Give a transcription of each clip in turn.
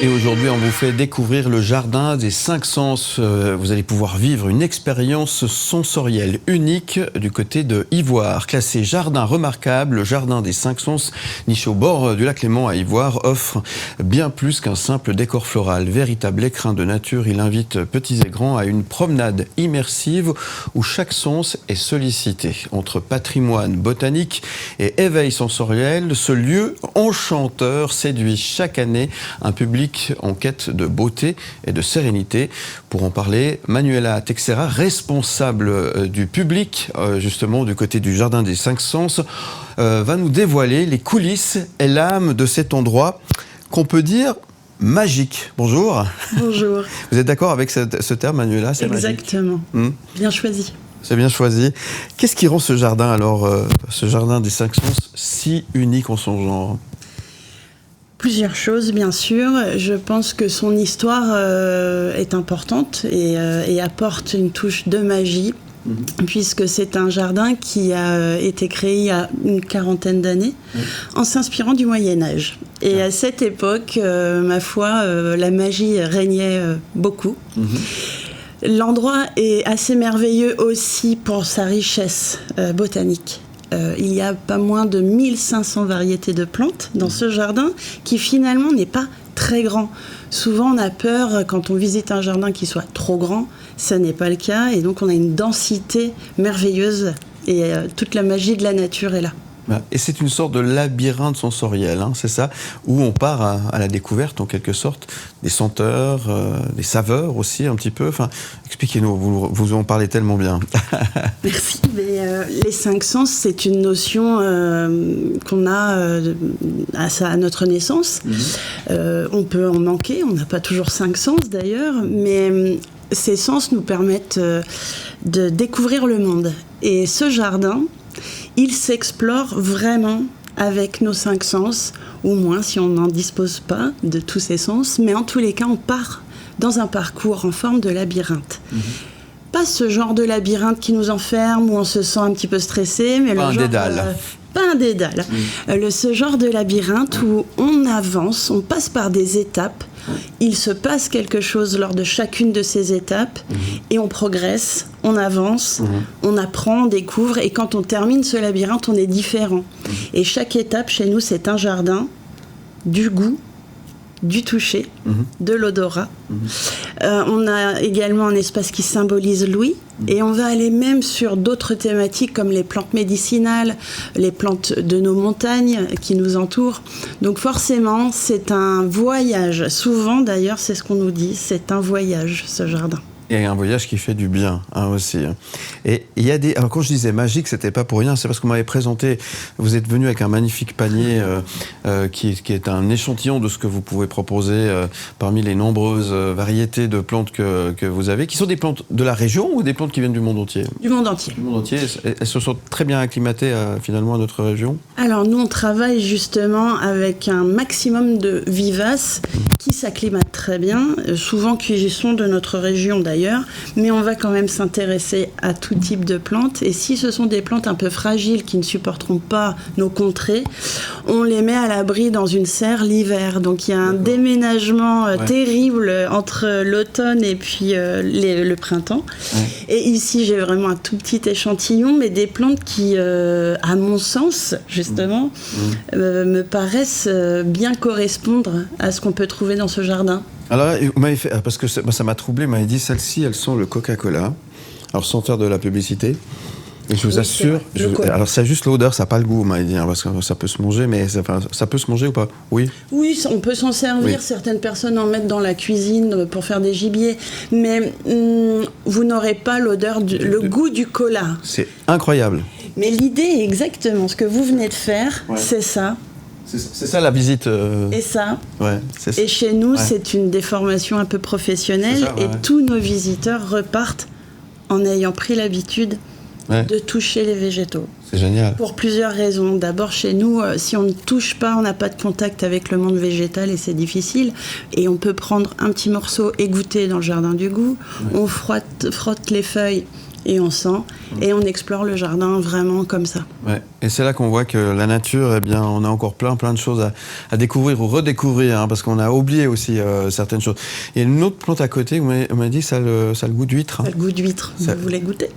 Et aujourd'hui, on vous fait découvrir le jardin des 5 sens. Vous allez pouvoir vivre une expérience sensorielle unique du côté de Ivoire. Classé jardin remarquable, le jardin des 5 sens, niché au bord du lac Léman à Ivoire, offre bien plus qu'un simple décor floral. Véritable écrin de nature, il invite petits et grands à une promenade immersive où chaque sens est sollicité. Entre patrimoine botanique et éveil sensoriel, ce lieu enchanteur séduit chaque année un public en quête de beauté et de sérénité. Pour en parler, Manuela Texera, responsable du public, justement du côté du Jardin des 5 Sens, va nous dévoiler les coulisses et l'âme de cet endroit qu'on peut dire magique. Bonjour. Bonjour. Vous êtes d'accord avec ce terme, Manuela? C'est exactement. Magique. Bien choisi. C'est bien choisi. Qu'est-ce qui rend ce jardin, alors, ce Jardin des 5 Sens, si unique en son genre? Plusieurs choses, bien sûr. Je pense que son histoire est importante et apporte une touche de magie, puisque c'est un jardin qui a été créé il y a une quarantaine d'années, en s'inspirant du Moyen-Âge. Et à cette époque, ma foi, la magie régnait beaucoup. L'endroit est assez merveilleux aussi pour sa richesse botanique. Il y a pas moins de 1500 variétés de plantes dans ce jardin qui finalement n'est pas très grand. Souvent on a peur quand on visite un jardin qui soit trop grand, ça n'est pas le cas et donc on a une densité merveilleuse et toute la magie de la nature est là. Et c'est une sorte de labyrinthe sensoriel, hein, c'est ça, où on part à la découverte en quelque sorte des senteurs, des saveurs aussi un petit peu. Enfin, expliquez-nous, vous en parlez tellement bien. Merci. Mais, les 5 sens, c'est une notion qu'on a à notre naissance. On peut en manquer, on n'a pas toujours 5 sens d'ailleurs, mais ces sens nous permettent de découvrir le monde. Et ce jardin, il s'explore vraiment avec nos 5 sens, ou moins si on n'en dispose pas de tous ces sens, mais en tous les cas, on part dans un parcours en forme de labyrinthe. Pas ce genre de labyrinthe qui nous enferme, où on se sent un petit peu stressé, mais pas un dédale. Pas un dédale. Ce genre de labyrinthe où on avance, on passe par des étapes, il se passe quelque chose lors de chacune de ces étapes et on progresse, on avance, on apprend, on découvre et quand on termine ce labyrinthe, on est différent. Et chaque étape chez nous, c'est un jardin, du goût, du toucher, de l'odorat. On a également un espace qui symbolise l'ouïe et on va aller même sur d'autres thématiques comme les plantes médicinales, les plantes de nos montagnes qui nous entourent. Donc forcément, c'est un voyage. Souvent d'ailleurs, c'est ce qu'on nous dit, c'est un voyage ce jardin. Et un voyage qui fait du bien, hein, aussi. Et il y a des... Alors, quand je disais magique, c'était pas pour rien, c'est parce qu'on m'avait présenté... Vous êtes venu avec un magnifique panier qui est un échantillon de ce que vous pouvez proposer parmi les nombreuses variétés de plantes que vous avez, qui sont des plantes de la région ou des plantes qui viennent du monde entier? Du monde entier. Du monde entier. Elles se sont très bien acclimatées, finalement, à notre région? Alors, nous, on travaille justement avec un maximum de vivaces qui s'acclimatent très bien, souvent qui sont de notre région d'ailleurs, mais on va quand même s'intéresser à tout type de plantes. Et si ce sont des plantes un peu fragiles qui ne supporteront pas nos contrées, on les met à l'abri dans une serre l'hiver. Donc il y a un déménagement terrible entre l'automne et puis le printemps. Et ici, j'ai vraiment un tout petit échantillon, mais des plantes qui, à mon sens, justement, me paraissent bien correspondre à ce qu'on peut trouver dans ce jardin. Alors, vous m'avez fait, parce que ça m'a troublé, vous m'avez dit, celles-ci, elles sont le Coca-Cola. Alors, sans faire de la publicité. Et je vous assure, alors c'est juste l'odeur, ça n'a pas le goût, vous m'avez dit, hein, parce que ça peut se manger, mais ça peut se manger ou pas? Oui. Oui, on peut s'en servir. Oui. Certaines personnes en mettent dans la cuisine pour faire des gibiers, mais vous n'aurez pas l'odeur, le goût du cola. C'est incroyable. Mais l'idée est exactement ce que vous venez de faire, c'est ça. C'est ça la visite. Et ça. Ouais, c'est ça. Et chez nous, c'est une déformation un peu professionnelle. Ça, et tous nos visiteurs repartent en ayant pris l'habitude de toucher les végétaux. C'est génial. Pour plusieurs raisons. D'abord, chez nous, si on ne touche pas, on n'a pas de contact avec le monde végétal et c'est difficile. Et on peut prendre un petit morceau et goûter dans le jardin du goût. On frotte les feuilles et on sent, et on explore le jardin vraiment comme ça. Ouais. Et c'est là qu'on voit que la nature, eh bien, on a encore plein de choses à découvrir ou redécouvrir, hein, parce qu'on a oublié aussi certaines choses. Il y a une autre plante à côté, vous m'avez dit, ça a le goût d'huître. Ça a le goût d'huître, vous voulez goûter?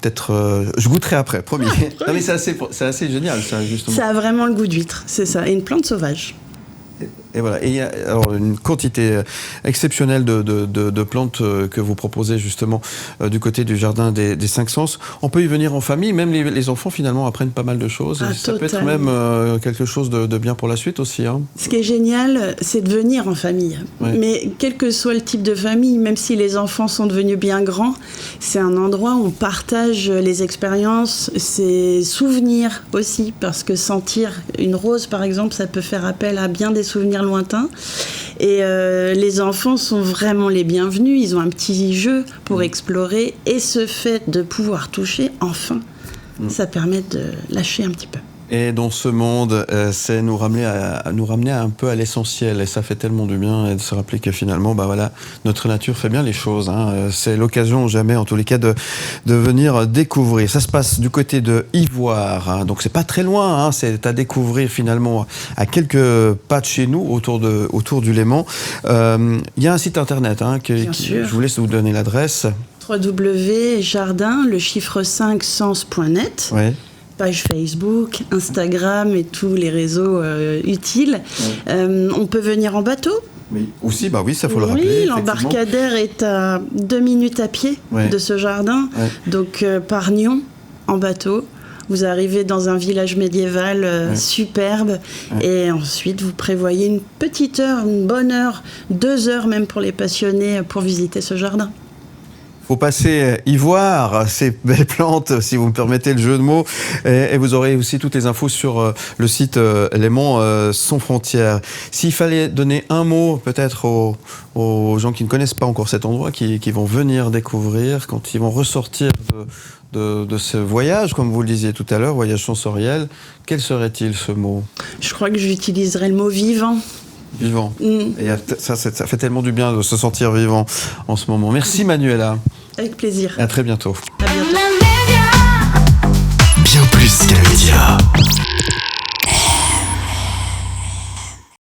Peut-être, je goûterai après, promis. Non, mais c'est assez génial, ça, justement. Ça a vraiment le goût d'huître, c'est ça, et une plante sauvage. Et voilà. Et il y a alors une quantité exceptionnelle de plantes que vous proposez justement du côté du jardin des Cinq Sens. On peut y venir en famille, même les enfants finalement apprennent pas mal de choses. Ça peut être même quelque chose de bien pour la suite aussi. Hein. Ce qui est génial, c'est de venir en famille. Ouais. Mais quel que soit le type de famille, même si les enfants sont devenus bien grands, c'est un endroit où on partage les expériences, ses souvenirs aussi, parce que sentir une rose par exemple, ça peut faire appel à bien des souvenirs lointains. Et les enfants sont vraiment les bienvenus. Ils ont un petit jeu pour explorer. Et ce fait de pouvoir toucher, enfin, ça permet de lâcher un petit peu. Et dans ce monde, c'est nous ramener un peu à l'essentiel. Et ça fait tellement du bien et de se rappeler que finalement, bah voilà, notre nature fait bien les choses. Hein. C'est l'occasion jamais, en tous les cas, de venir découvrir. Ça se passe du côté de Ivoire. Hein. Donc c'est pas très loin. Hein. C'est à découvrir finalement à quelques pas de chez nous, autour du Léman. Il y a un site internet. Hein, je vous laisse vous donner l'adresse. www.jardin, le chiffre 5 sens.net. Ouais. Page Facebook, Instagram et tous les réseaux utiles. Ouais. On peut venir en bateau. Oui, aussi, bah oui, ça faut le rappeler. Oui, l'embarcadère est à 2 minutes à pied de ce jardin. Ouais. Donc par Nyon, en bateau, vous arrivez dans un village médiéval superbe. Ouais. Et ensuite, vous prévoyez une petite heure, une bonne heure, 2 heures même pour les passionnés pour visiter ce jardin. Faut passer y voir ces belles plantes, si vous me permettez le jeu de mots. Et vous aurez aussi toutes les infos sur le site Léman sans frontières. S'il fallait donner un mot peut-être aux gens qui ne connaissent pas encore cet endroit, qui vont venir découvrir, quand ils vont ressortir de ce voyage, comme vous le disiez tout à l'heure, voyage sensoriel, quel serait-il ce mot? Je crois que j'utiliserais le mot vivant. Vivant. Et ça fait tellement du bien de se sentir vivant en ce moment. Merci Manuela. Avec plaisir. Et à très bientôt. À bientôt. Bien plus qu'un média.